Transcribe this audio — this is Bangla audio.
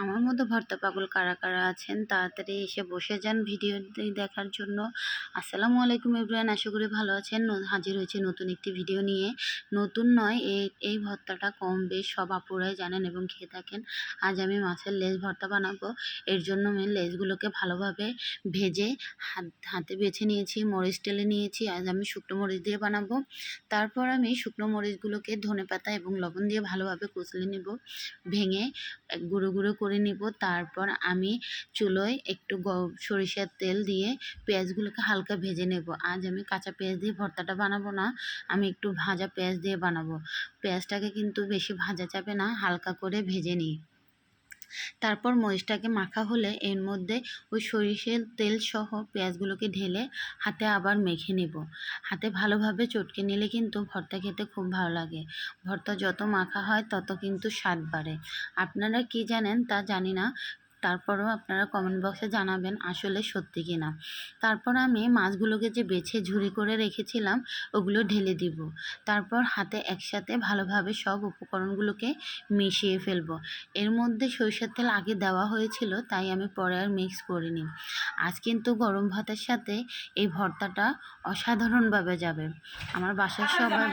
আমার মতো ভর্তা পাগল কারা কারা আছেন তাড়াতাড়ি এসে বসে যান ভিডিওটি দেখার জন্য। আসসালামু আলাইকুম এভরিওয়ান, আশা করি ভালো আছেন। হাজির হয়েছে নতুন একটি ভিডিও নিয়ে। নতুন নয়, এই ভর্তাটা কম বেশ সব আপুরাই জানেন এবং খেয়ে থাকেন। আজ আমি মাছের লেজ ভর্তা বানাবো। এর জন্য আমি লেজগুলোকে ভালোভাবে ভেজে হাতে বেছে নিয়েছি, মরিচ টেলে নিয়েছি। আজ আমি শুকনো মরিচ দিয়ে বানাবো। তারপর আমি শুকনো মরিচগুলোকে ধনেপাতা এবং লবণ দিয়ে ভালোভাবে কষলে নেব, ভেঙে গুঁড়ো গুঁড়ো করে নিব। তারপর আমি চুলোয় একটু সরিষার তেল দিয়ে পেঁয়াজগুলোকে হালকা ভেজে নেব। আজ আমি কাঁচা পেঁয়াজ দিয়ে ভর্তাটা বানাবো না, আমি একটু ভাজা পেঁয়াজ দিয়ে বানাবো। পেঁয়াজটাকে কিন্তু বেশি ভাজা যাবে না, হালকা করে ভেজে নিই। তারপর মরিচটাকে মাখা হলে এর মধ্যে ওই সরিষার তেল সহ পেঁয়াজগুলোকে ঢেলে হাতে আবার মেখে নেব। হাতে ভালোভাবে চটকে নিলে কিন্তু ভর্তা খেতে খুব ভালো লাগে। ভর্তা যত মাখা হয় তত কিন্তু স্বাদ বাড়ে। আপনারা কি জানেন তা জানি না, তারপরও আপনারা কমেন্ট বক্সে জানাবেন আসলে সত্যি কিনা। তারপর আমি মাছগুলোকে যে বেছে ঝুরি করে রেখেছিলাম ওগুলো ঢেলে দিব। তারপর হাতে একসাথে ভালোভাবে সব উপকরণগুলোকে মিশিয়ে ফেলবো। এর মধ্যে সরিষার তেল আগে দেওয়া হয়েছিল, তাই আমি পরে আর মিক্স করিনি। আজ কিন্তু গরম ভাতের সাথে এই ভর্তাটা অসাধারণভাবে যাবে। আমার বাসার সবাই